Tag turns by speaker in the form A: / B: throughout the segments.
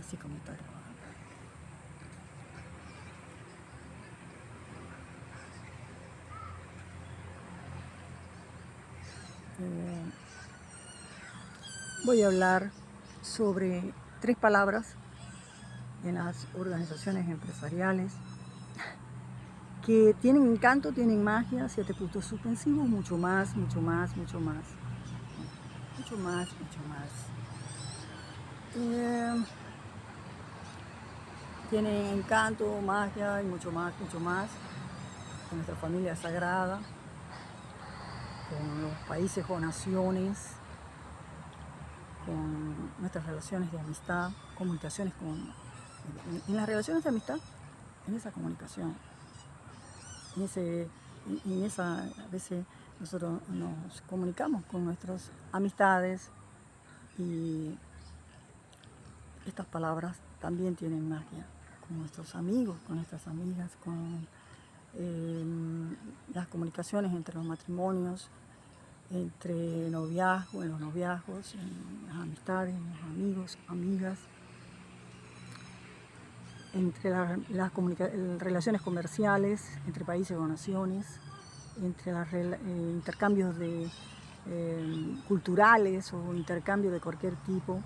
A: así como está grabando. Voy a hablar sobre 3 palabras en las organizaciones empresariales que tienen encanto, tienen magia, 7 puntos suspensivos, mucho más, mucho más, mucho más. Mucho más, mucho más. Tienen encanto, magia y mucho más, con nuestra familia sagrada, con los países o naciones, con nuestras relaciones de amistad, comunicaciones en las relaciones de amistad, en esa comunicación, en esa, a veces nosotros nos comunicamos con nuestras amistades y estas palabras también tienen magia, con nuestros amigos, con nuestras amigas, con las comunicaciones entre los matrimonios, entre noviazgo, en los noviazgos, en las amistades, en los amigos, amigas, entre las relaciones comerciales, entre países o naciones, entre los intercambios culturales o intercambios de cualquier tipo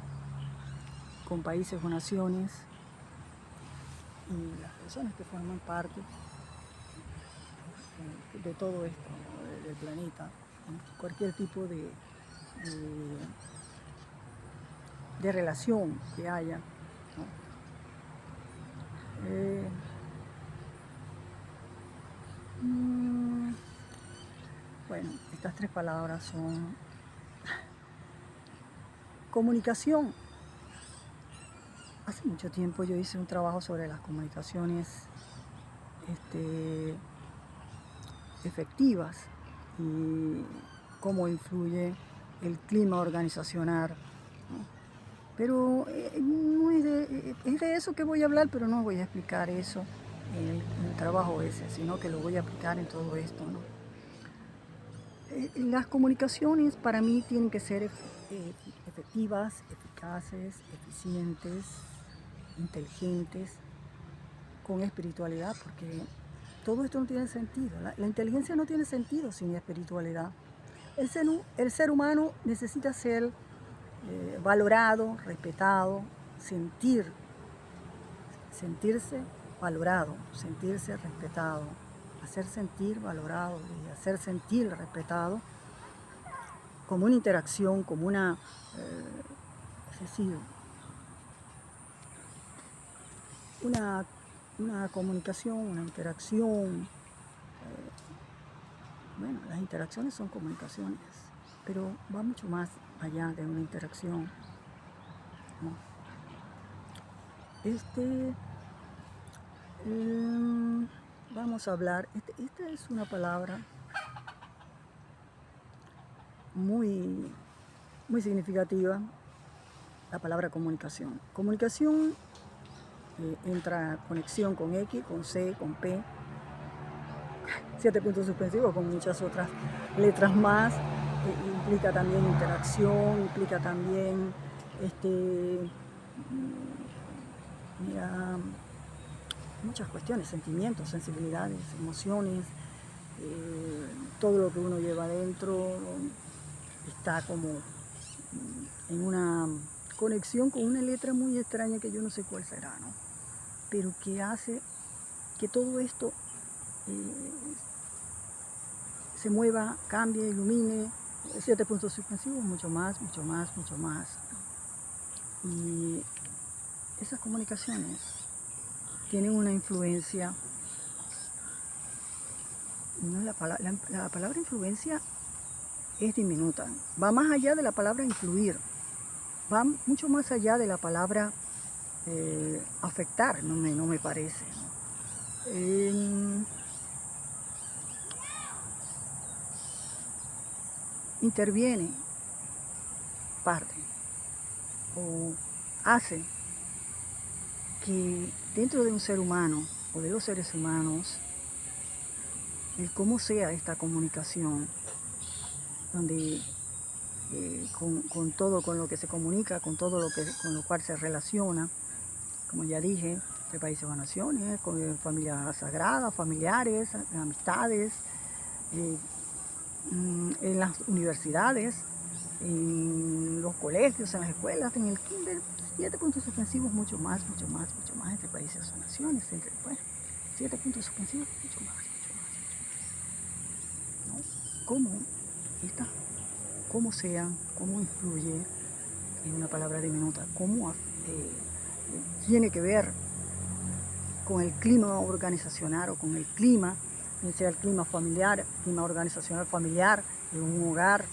A: con países o naciones, y las personas que forman parte de todo esto, ¿no? Del planeta, cualquier tipo de relación que haya, ¿no? Bueno, estas 3 palabras son comunicación. Hace mucho tiempo yo hice un trabajo sobre las comunicaciones efectivas y cómo influye el clima organizacional, ¿no? Pero no es de eso que voy a hablar, pero no voy a explicar eso en el trabajo ese, sino que lo voy a aplicar en todo esto, ¿no? Las comunicaciones para mí tienen que ser efectivas, eficaces, eficientes, inteligentes, con espiritualidad, porque todo esto no tiene sentido. La inteligencia no tiene sentido sin espiritualidad. El ser humano necesita ser valorado, respetado, sentirse valorado, sentirse respetado, hacer sentir valorado y hacer sentir respetado, como una interacción, como una, es decir, una comunicación, una interacción. Bueno, las interacciones son comunicaciones, pero va mucho más allá de una interacción, ¿no? Vamos a hablar, esta es una palabra muy, muy significativa, la palabra comunicación. Comunicación entra conexión con X, con C, con P, 7 puntos suspensivos, con muchas otras letras más. Implica también interacción, implica también muchas cuestiones, sentimientos, sensibilidades, emociones, todo lo que uno lleva adentro está como en una conexión con una letra muy extraña que yo no sé cuál será, ¿no? Pero que hace que todo esto se mueva, cambie, ilumine. 7 puntos suspensivos, mucho más, mucho más, mucho más. Y esas comunicaciones tienen una influencia. No, la palabra influencia es diminuta, va más allá de la palabra influir, va mucho más allá de la palabra afectar, no me parece, ¿no? Interviene parte o hace que dentro de un ser humano o de los seres humanos, el cómo sea esta comunicación, donde con todo, con lo que se comunica, con todo con lo cual se relaciona, como ya dije, de países o naciones, con familias sagradas, familiares, amistades, en las universidades, en los colegios, en las escuelas, en el kinder, 7 puntos suspensivos, mucho más entre países o naciones, bueno, 7 puntos suspensivos, mucho más. ¿No? ¿Cómo sean, cómo influye, en una palabra diminuta, cómo tiene que ver con el clima organizacional o con el clima, bien sea el clima familiar, clima organizacional familiar, en un hogar,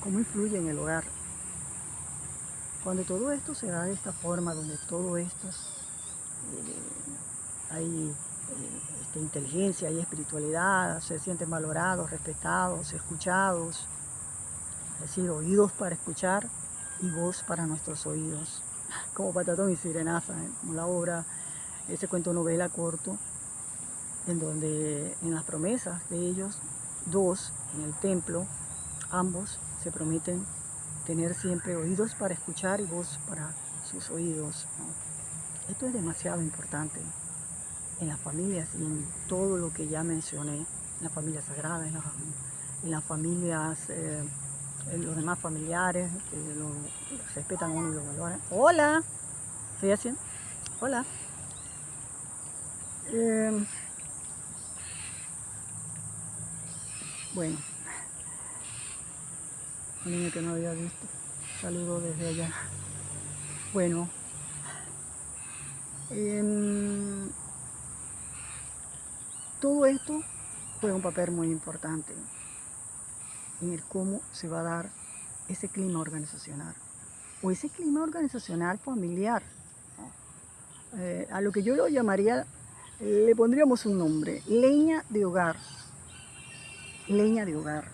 A: cómo influye en el hogar. Cuando todo esto se da de esta forma, donde todo esto hay inteligencia, hay espiritualidad, se sienten valorados, respetados, escuchados, es decir, oídos para escuchar y voz para nuestros oídos, como Patatón y Sirenaza, como la obra, ese cuento novela corto, en donde en las promesas de ellos, dos en el templo, ambos se prometen tener siempre oídos para escuchar y voz para sus oídos, ¿no? Esto es demasiado importante en las familias y en todo lo que ya mencioné, en las familias sagradas, en las familias, en los demás familiares, que lo respetan a uno y lo valoran. Hola, ¿estoy haciendo? Hola. Bueno, un niño que no había visto, saludo desde allá. Bueno, todo esto juega un papel muy importante en el cómo se va a dar ese clima organizacional o ese clima organizacional familiar, ¿no? A lo que yo lo llamaría, le pondríamos un nombre, leña de hogar. Leña de hogar.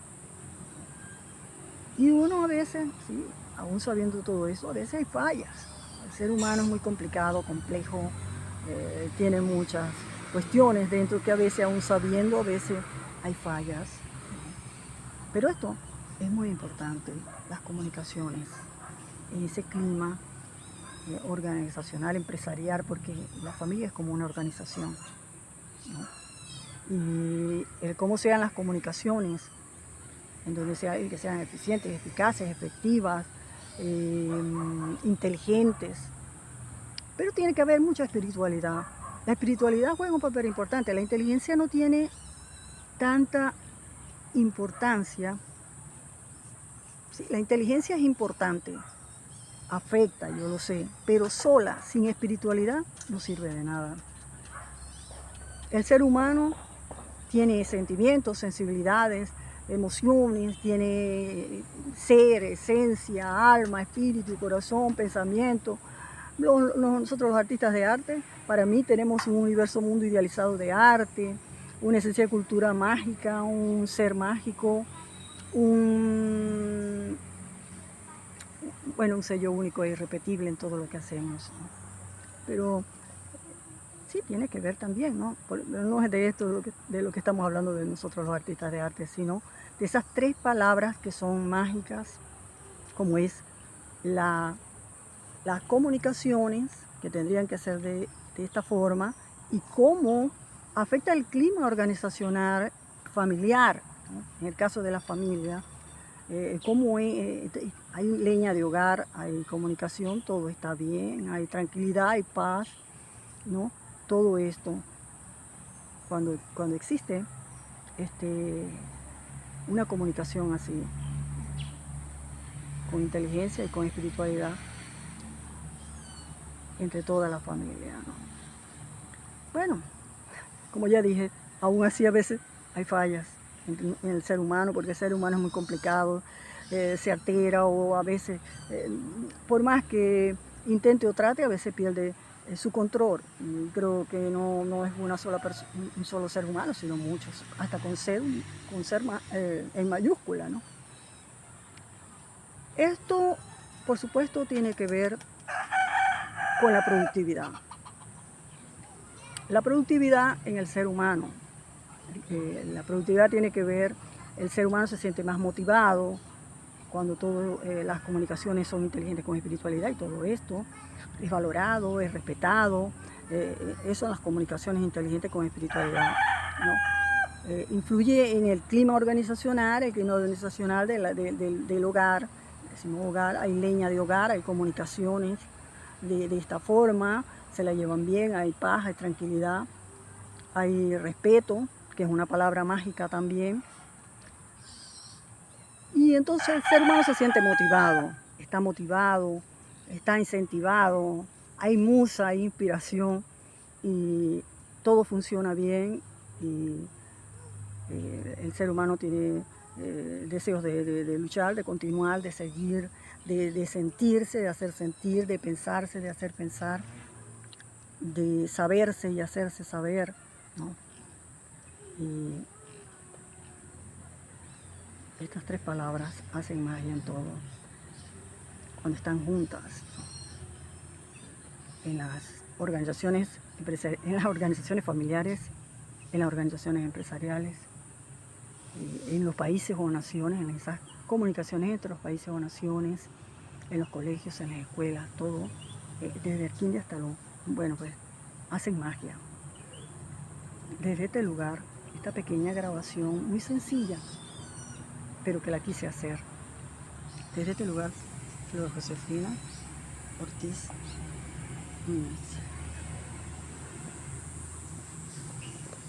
A: Y uno a veces, sí, aún sabiendo todo eso, a veces hay fallas. El ser humano es muy complicado, complejo, tiene muchas cuestiones dentro que a veces, aún sabiendo, a veces hay fallas. Pero esto es muy importante, las comunicaciones, en ese clima organizacional, empresarial, porque la familia es como una organización, ¿no? Y cómo sean las comunicaciones, en donde que sean eficientes, eficaces, efectivas, inteligentes. Pero tiene que haber mucha espiritualidad. La espiritualidad juega un papel importante. La inteligencia no tiene tanta importancia. Sí, la inteligencia es importante, afecta, yo lo sé, pero sola, sin espiritualidad, no sirve de nada. El ser humano tiene sentimientos, sensibilidades, emociones, tiene ser, esencia, alma, espíritu, corazón, pensamiento. Nosotros los artistas de arte, para mí tenemos un universo mundo idealizado de arte, una esencia de cultura mágica, un ser mágico, un sello único e irrepetible en todo lo que hacemos, ¿no? Pero sí tiene que ver también, ¿no? No es de esto de lo que estamos hablando de nosotros los artistas de arte, sino de esas 3 palabras que son mágicas, como es las comunicaciones, que tendrían que ser de esta forma, y cómo afecta el clima organizacional familiar, ¿no? En el caso de la familia, cómo hay leña de hogar, hay comunicación, todo está bien, hay tranquilidad, hay paz, ¿no? Todo esto, cuando existe una comunicación así, con inteligencia y con espiritualidad, entre toda la familia, ¿no? Bueno, como ya dije, aún así a veces hay fallas en el ser humano, porque el ser humano es muy complicado, se altera o a veces, por más que intente o trate, a veces pierde su control. Y creo que no es un solo ser humano, sino muchos, hasta con ser en mayúscula, ¿no? Esto, por supuesto, tiene que ver con la productividad. La productividad en el ser humano. La productividad tiene que ver, el ser humano se siente más motivado, cuando las comunicaciones son inteligentes con espiritualidad y todo esto es valorado, es respetado. Eso son las comunicaciones inteligentes con espiritualidad, ¿no? Influye en el clima organizacional, del hogar. Decimos hogar, hay leña de hogar, hay comunicaciones de esta forma, se la llevan bien, hay paz, hay tranquilidad, hay respeto, que es una palabra mágica también. Y entonces el ser humano se siente motivado, está incentivado, hay musa, hay inspiración y todo funciona bien y el ser humano tiene deseos de luchar, de continuar, de seguir, de sentirse, de hacer sentir, de pensarse, de hacer pensar, de saberse y hacerse saber, ¿no? Y estas tres palabras hacen magia en todo, cuando están juntas, ¿no? En las organizaciones familiares, en las organizaciones empresariales, en los países o naciones, en esas comunicaciones entre los países o naciones, en los colegios, en las escuelas, todo, desde el kinder hasta bueno, pues hacen magia. Desde este lugar, esta pequeña grabación muy sencilla, pero que la quise hacer. Desde este lugar, Flor Josefina Ortiz Núñez.